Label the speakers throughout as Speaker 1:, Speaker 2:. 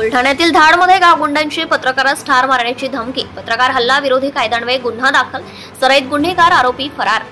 Speaker 1: बुलढाण्यातील धाडमध्ये गावगुंडांची पत्रकारास ठार मारण्याची धमकी, पत्रकार हल्ला विरोधी कायद्यान्वये गुन्हा दाखल, सराईत गुन्हेगार आरोपी फरार।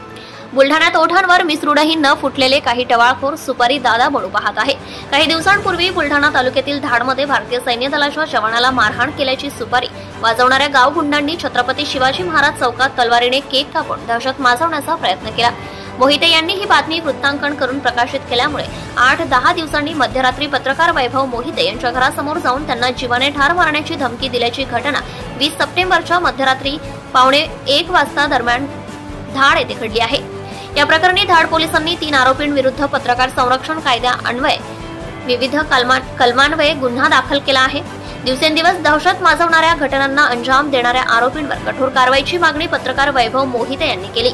Speaker 1: बुलढाण्यात ओठांवर मिसरूडही न फुटलेले काही टवाळखोर सुपारी दादा बनू पाहत आहे। काही दिवसांपूर्वी बुलढाणा तालुक्यातील धाडमध्ये भारतीय सैन्य दलाच्या जवानाला मारहाण केल्याची सुपारी वाजवणाऱ्या गावगुंडांनी छत्रपती शिवाजी महाराज चौकात तलवारीने केक कापून दहशत माजवण्याचा प्रयत्न केला। मोहिते यांनी ही बातमी वृत्तांकन करून प्रकाशित केल्यामुळे 8-10 दिवसांनी मध्यरात्री पत्रकार वैभव मोहिते यांच्या घरासमोर जाऊन त्यांना जीवाने ठार मारण्याची धमकी दिल्याची घटना 20 सप्टेंबरच्या मध्यरात्री 12:15 वाजता दरम्यान धाड येथे घडली आहे। या प्रकरणी धाड पोलिसांनी 3 आरोपींविरुद्ध पत्रकार संरक्षण कायद्या अन्वये विविध कलमान्वये गुन्हा दाखल केला आहे। दिवसेंदिवस दहशत माजवणाऱ्या घटनांना अंजाम देणाऱ्या आरोपींवर कठोर कारवाईची मागणी पत्रकार वैभव मोहिते यांनी केली,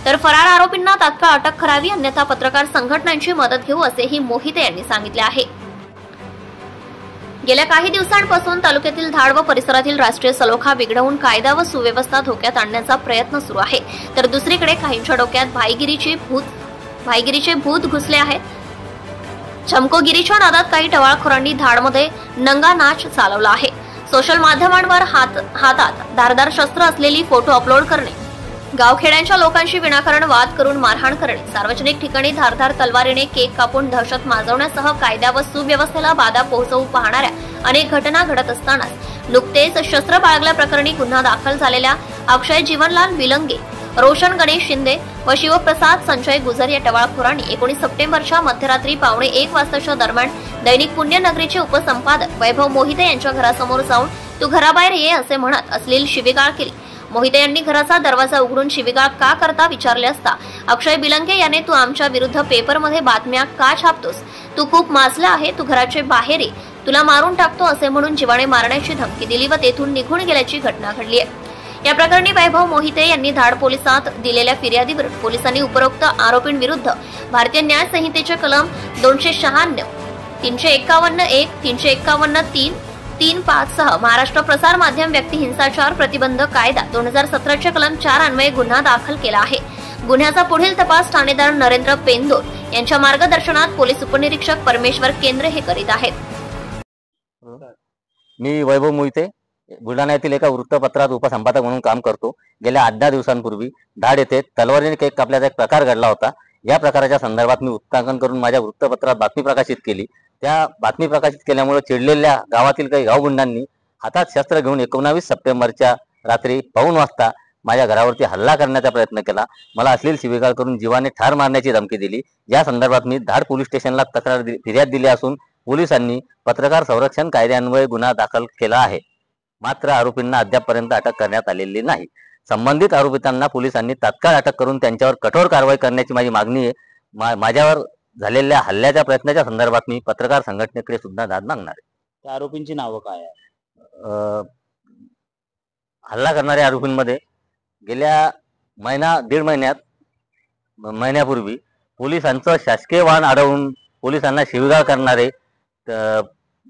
Speaker 1: तर फरार आरोपींना तात्काळ अटक करावी, अन्यथा पत्रकार संघटनांची मदत घेऊ असेही मोहिते यांनी सांगितले आहे। गेल्या काही दिवसांपासून तालुक्यातील धाड व परिसरातील राष्ट्रीय सलोखा बिघडवून कायदा व सुव्यवस्था धोक्यात आणण्याचा प्रयत्न सुरू आहे, तर दुसरीकडे काहींच्या डोक्यात भाईगिरीचे भूत घुसले आहेत। चमकोगिरीच्या नादात काही टवाळखोरांनी धाडमध्ये नंगा नाच चालवला आहे। सोशल माध्यमांवर हातात धारदार शस्त्र असलेली फोटो अपलोड करणे, गावखेड्यांच्या लोकांशी विनाकारण वाद करून मारहाण करणे, सार्वजनिक ठिकाणी धारदार तलवारीने केक कापून दहशत माजवण्यासह कायदा व सुव्यवस्थेला बाधा पोहोचवू पाहणाऱ्या अनेक घटना घडत असतानाच नुकतेच शस्त्र बाळगल्याप्रकरणी गुन्हा दाखल झालेल्या अक्षय जीवनलाल विलंगे, रोशन गणेश शिंदे व शिवप्रसाद संजय गुजर या टवाळखोरांनी 19 सप्टेंबरच्या मध्यरात्री 12:15 वाजताच्या दरम्यान दैनिक पुण्यनगरीचे उपसंपादक वैभव मोहिते यांच्या घरासमोर जाऊन "तू घराबाहेर ये" असे म्हणत अश्लील शिवीगाळ केली। मोहिते यांनी घराचा दरवाजा उघडून शिवीगाळ का करता विचारले असता अक्षय बिलंगे याने "तू आमच्या विरुद्ध पेपरमध्ये बातम्या का छापतोस? तू खूप माजला आहे, तू घराचे बाहेर ये, तुला मारून टाकतो" असे म्हणून जीवाने मारण्याची धमकी दिली व तेथून निघून गेल्याची घटना घडली आहे। या प्रकरणी वैभव मोहिते यांनी धाड पोलिसात दिलेल्या फिर्यादीवरून पोलिसांनी उपरोक्त आरोपींविरुद्ध भारतीय न्याय संहितेचे कलम 296, 351(1), 351(3), 3(5) सह महाराष्ट्र प्रसार माध्यम व्यक्ती हिंसाचार प्रतिबंध कायदा 2017 चे कलम 4 अन्वये गुन्हा दाखल केला आहे। गुन्ह्याचा पुढील तपास ठाणेदार नरेंद्र पेंदोर यांच्या मार्गदर्शनात पोलीस उपनिरीक्षक परमेश्वर केंद्रे हे करीत आहेत।
Speaker 2: मी वैभव मोहिते बुलढाणा येथील एका वृत्तपत्रात उपसंपादक म्हणून काम करतो। गेल्या 8-10 दिवसांपूर्वी धाड येथे तलवारीने केक कापल्याचा एक प्रकार घडला होता। या प्रकाराच्या संदर्भात मी वृत्तांकन करून माझ्या वृत्तपत्रात बातमी प्रकाशित केली। त्या बातमी प्रकाशित केल्यामुळे चिडलेल्या गावातील काही गावगुंडांनी हातात शस्त्र घेऊन 19 सप्टेंबरच्या रात्री 2:15 वाजता माझ्या घरावरती हल्ला करण्याचा प्रयत्न केला। मला अश्लील शिवीगाळ करून जीवाने ठार मारण्याची धमकी दिली। या संदर्भात मी धाड पोलीस स्टेशनला फिर्याद दिली असून पोलिसांनी पत्रकार संरक्षण कायद्यान्वये गुन्हा दाखल केला आहे। मात्र आरोपींना अद्यापपर्यंत अटक करण्यात आलेली नाही। संबंधित आरोपितांना पोलिसांनी तात्काळ अटक करून त्यांच्यावर कठोर कारवाई करण्याची माझी मागणी आहे। माझ्यावर झालेल्या हल्ल्याच्या प्रयत्नाच्या संदर्भात मी पत्रकार संघटनेकडे सुद्धा दाद मागणार आहे।
Speaker 3: त्या आरोपींची नावं काय आहेत?
Speaker 2: हल्ला करणाऱ्या आरोपींमध्ये गेल्या दीड महिन्यापूर्वी पोलिसांचं शासकीय वाहन अडवून पोलिसांना शिवीगाळ करणारे,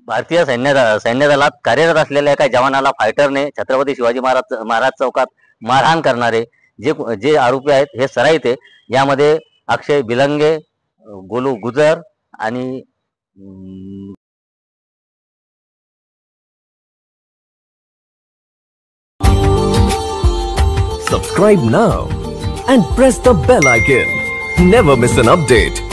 Speaker 2: भारतीय सैन्य दलात कार्यरत असलेल्या एका जवानाला फायटरने छत्रपती शिवाजी महाराज चौकात मारहाण करणारे जे आरोपी आहेत हे सराईत आहे। यामध्ये अक्षय बिलंगे, गोलू गुजर आणि
Speaker 4: Subscribe now and press the bell icon. Never miss an update.